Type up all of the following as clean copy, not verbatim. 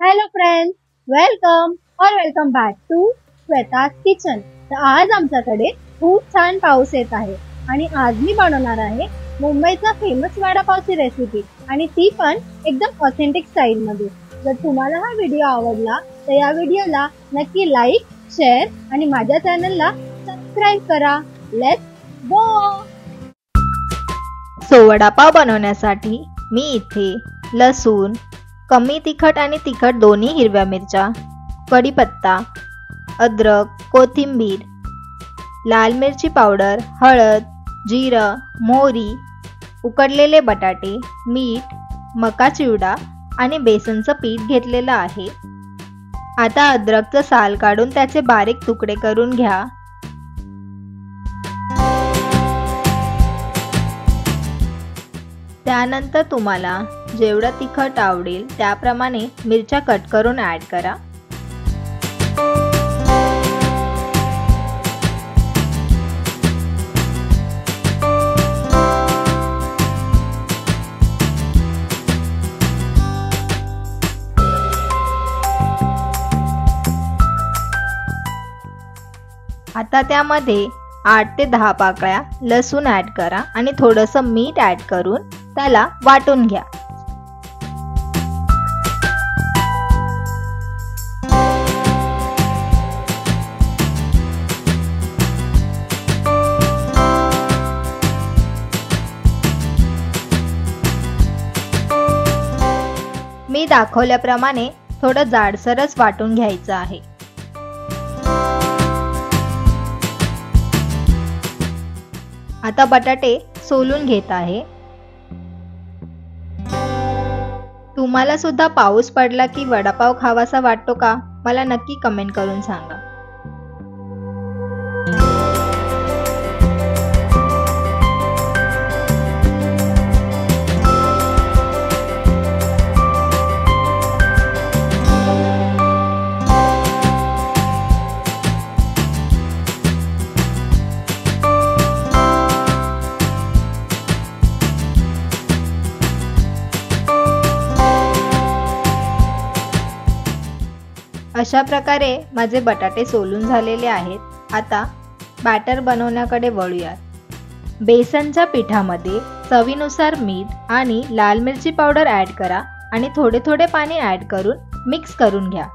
Hello friends, welcome back to Shweta's kitchen. तर आज आमच्याकडे खूप छान पाऊस येत आहे आणि आज मी बनवणार आहे मुंबईचा फेमस वडापावची रेसिपी आणि ती पण एकदम ऑथेंटिक स्टाईल मध्ये। जर तुम्हाला हा व्हिडिओ आवडला तर या व्हिडिओला नक्की लाईक, शेअर आणि माझ्या चॅनलला सबस्क्राइब करा। Let's go. वडापाव बनवण्यासाठी मी इथे लसूण, कमी तिखट आणि तिखट दोन्ही हिरव्या मिरच्या, कढीपत्ता, अद्रक, कोथिंबीर, लाल मिरची पावडर, हळद, जिरं, मोहरी, उकडलेले बटाटे, मीठ, मका चिवडा आणि बेसनचं पीठ घेतलेलं आहे। आता अद्रकचं साल काढून त्याचे बारीक तुकडे करून घ्या। त्यानंतर तुम्हाला जेवढं तिखट आवडेल त्याप्रमाणे मिरच्या कट करून ऍड करा। आता त्यामध्ये 8 ते 10 पाकळ्या लसूण ऍड करा आणि थोडंसं मीठ ऍड करून त्याला वाटून घ्या। मी दाखवल्याप्रमाणे थोडं जाडसरच वाटून घ्यायचं आहे। आता बटाटे सोलून घेत आहे। तुम्हाला सुद्धा पाऊस पडला की वडापाव खावासा वाटतो का? मला नक्की कमेंट करून सांगा। अशा प्रकारे माझे बटाटे सोलून झालेले आहेत। आता बॅटर बनवण्याकडे वळूयात। बेसनच्या पिठामध्ये चवीनुसार मीठ आणि लाल मिरची पावडर ऍड करा आणि थोडे थोडे पाणी ऍड करून मिक्स करून घ्या।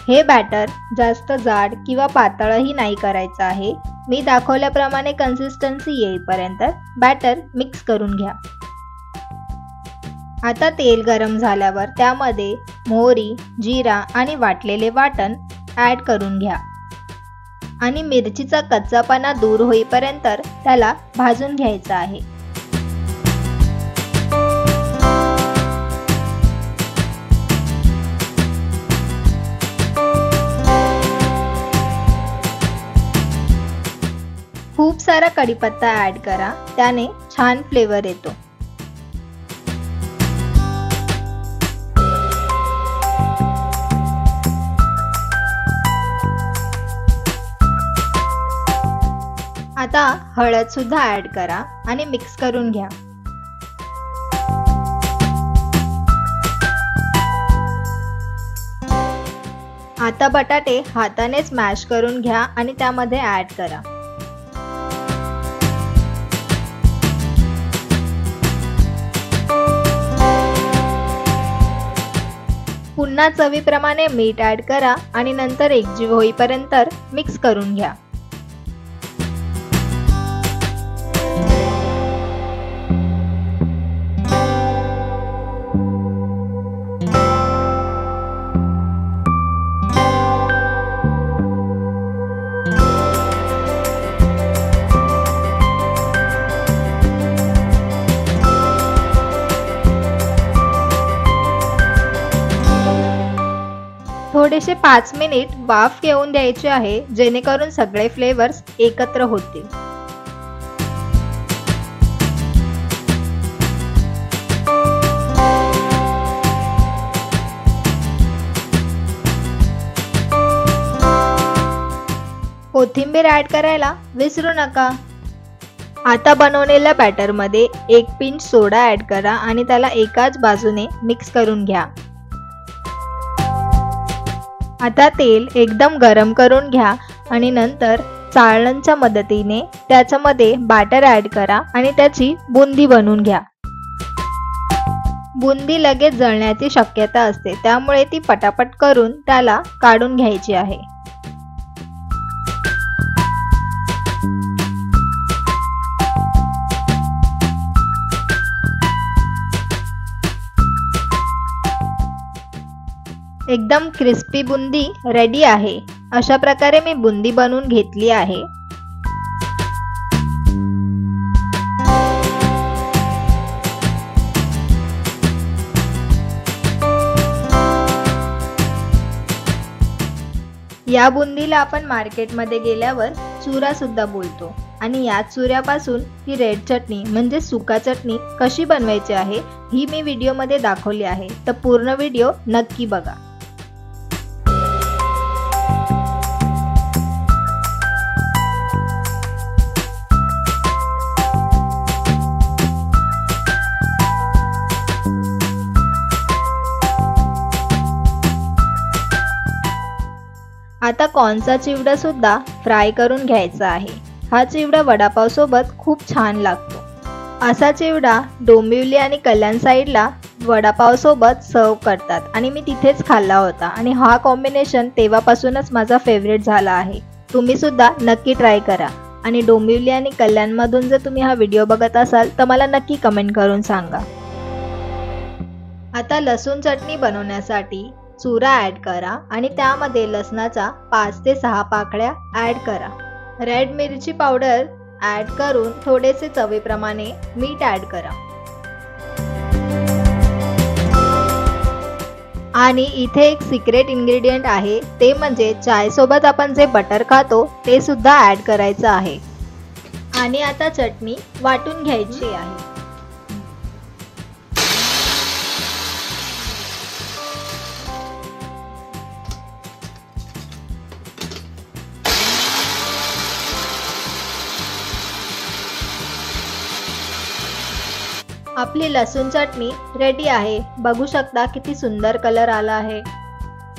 हे बॅटर जास्त जाड किंवा पातळही नाही करायचं आहे। मी दाखवल्याप्रमाणे कन्सिस्टन्सी येईपर्यंत बॅटर मिक्स करून घ्या। आता तेल गरम झाल्यावर त्यामध्ये मोहरी, जिरा आणि वाटलेले वाटण ऍड करून घ्या आणि मिरचीचा कच्चापणा दूर होईपर्यंत त्याला भाजून घ्यायचं आहे। खूप सारा कढीपत्ता ऍड करा, त्याने छान फ्लेवर येतो। आता हळद सुद्धा ऍड करा आणि मिक्स करून घ्या। आता बटाटे हातानेच मॅश करून घ्या आणि त्यामध्ये ऍड करा। पुन्हा चवीप्रमाणे मीठ ऍड करा आणि नंतर एकजीव होईपर्यंत मिक्स करून घ्या। थोडेसे 5 मिनिट वाफ घेऊन द्यायचे आहे, जेणेकरून सगळे फ्लेवर्स एकत्र होतील। कोथिंबीर ऍड करायला विसरू नका। आता बनवलेल्या बॅटरमध्ये 1 पिंच सोडा ऍड करा आणि त्याला एकाच बाजूने मिक्स करून घ्या। आता तेल एकदम गरम करून घ्या आणि नंतर चाळणीच्या मदतीने त्याच्यामध्ये बॅटर ऍड करा आणि त्याची बुंदी बनवून घ्या। बुंदी लगेच जळण्याची शक्यता असते, त्यामुळे ती पटापट करून त्याला काढून घ्यायची आहे। एकदम क्रिस्पी बुंदी रेडी आहे। अशा प्रकारे मी बुंदी बनवून घेतली आहे। या बुंदीला आपण मार्केटमध्ये गेल्यावर चुरा सुद्धा बोलतो आणि या चुऱ्यापासून ही रेड चटणी म्हणजे सुका चटणी कशी बनवायची आहे ही मी व्हिडिओमध्ये दाखवली आहे, तर पूर्ण व्हिडिओ नक्की बघा। आता कॉर्नचा चिवडा सुद्धा फ्राय करून घ्यायचा आहे। हा चिवडा वडापाव सोबत खूप छान लागतो। असा चिवडा डोंबिवली आणि कल्याण साईडला वडापाव सोबत सर्व करतात आणि मी तिथेच खाल्ला होता आणि हा कॉम्बिनेशन तेव्हापासूनच माझा फेवरेट झाला आहे। तुम्ही सुद्धा नक्की ट्राय करा आणि डोंबिवली आणि कल्याण मधून जर तुम्ही हा व्हिडिओ बघत असाल तर मला नक्की कमेंट करून सांगा। आता लसूण चटणी बनवण्यासाठी चुरा ऍड करा आणि त्यामध्ये लसणाचा 5 ते 6 पाकळ्या ऍड करा। रेड मिरची पावडर ऍड करून थोडेसे चवीप्रमाणे मीठ ऍड करा आणि इथे एक सिक्रेट इंग्रेडियंट आहे, ते म्हणजे चाय सोबत आपण जे बटर खातो ते सुद्धा ऍड करायचं आहे आणि आता चटणी वाटून घ्यायची आहे। आपली लसूण चटणी रेडी आहे। बघू शकता किती सुंदर कलर आला आहे।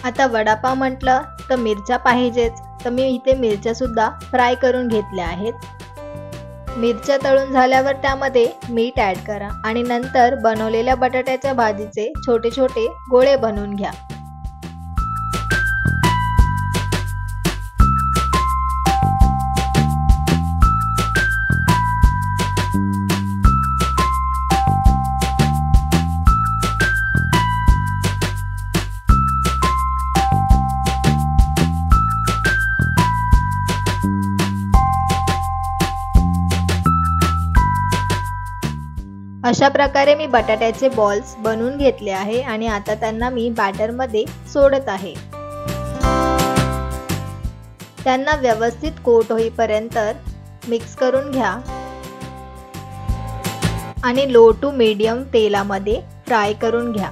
आता वडापाव म्हटलं तर मिरच्या पाहिजेच, तर मी इथे मिरच्या सुद्धा फ्राय करून घेतल्या आहेत। मिरच्या तळून झाल्यावर त्यामध्ये मीठ ऍड करा आणि नंतर बनवलेल्या बटाट्याच्या भाजीचे छोटे छोटे गोळे बनवून घ्या। अशा प्रकारे मी बटाट्याचे बॉल्स बनवून घेतले आहे आणि आता त्यांना मी बॅटर मध्ये सोडत आहे। त्यांना व्यवस्थित कोट होईपर्यंत मिक्स करून घ्या आणि लो टू मीडियम तेलामध्ये फ्राय करून घ्या।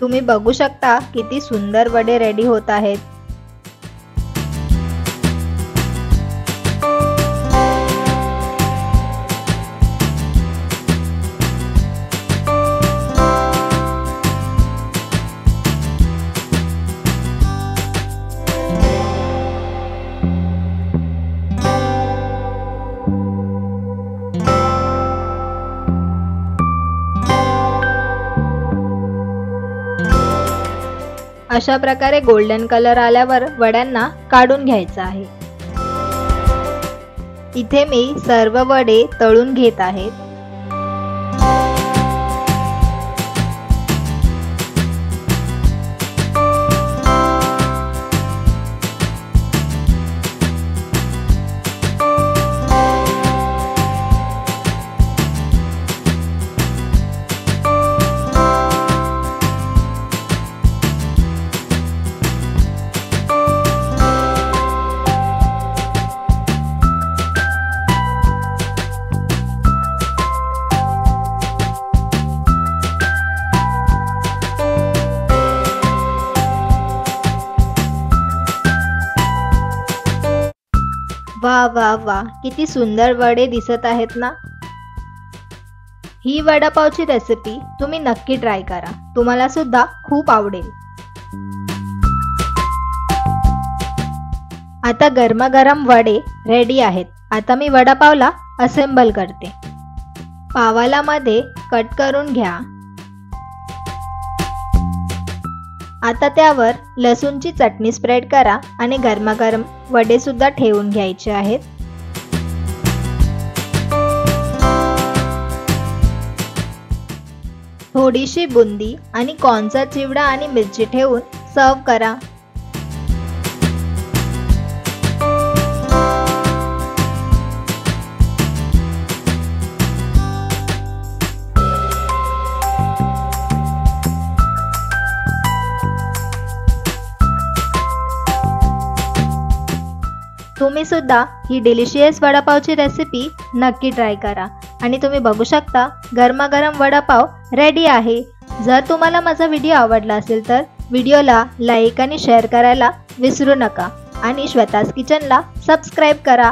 तुम्ही बघू शकता किती सुंदर वडे रेडी होत आहेत। अशा प्रकारे गोल्डन कलर आल्यावर वड्यांना काढून घ्यायचं आहे। इथे मी सर्व वडे तळून घेत आहेत। वा वा वा, किती सुंदर वडे दिसत आहेत ना. ही वडापावची रेसिपी तुम्ही नक्की ट्राय करा, तुम्हाला सुद्धा खूप आवडेल. आता गरमागरम वडे रेडी आहेत. आता मी वडापावला असेंबल करते. पावाला मध्ये कट करून घ्या. आता त्यावर लसूणची चटणी स्प्रेड करा आणि गरमागरम वडे सुद्धा ठेवून घ्यायचे आहेत. थोडीशी बुंदी आणि कॉर्नचा चिवडा आणि मिरची ठेवून सर्व करा. तुम्ही सुद्धा ही डिलिशियस वडापावची रेसिपी नक्की ट्राय करा. आणि तुम्ही बघू शकता गरमागरम वडापाव रेडी आहे. जर तुम्हाला माझा व्हिडिओ आवडला असेल तर व्हिडिओला लाईक आणि शेअर करायला विसरू नका आणि श्वेताज किचनला सबस्क्राईब करा.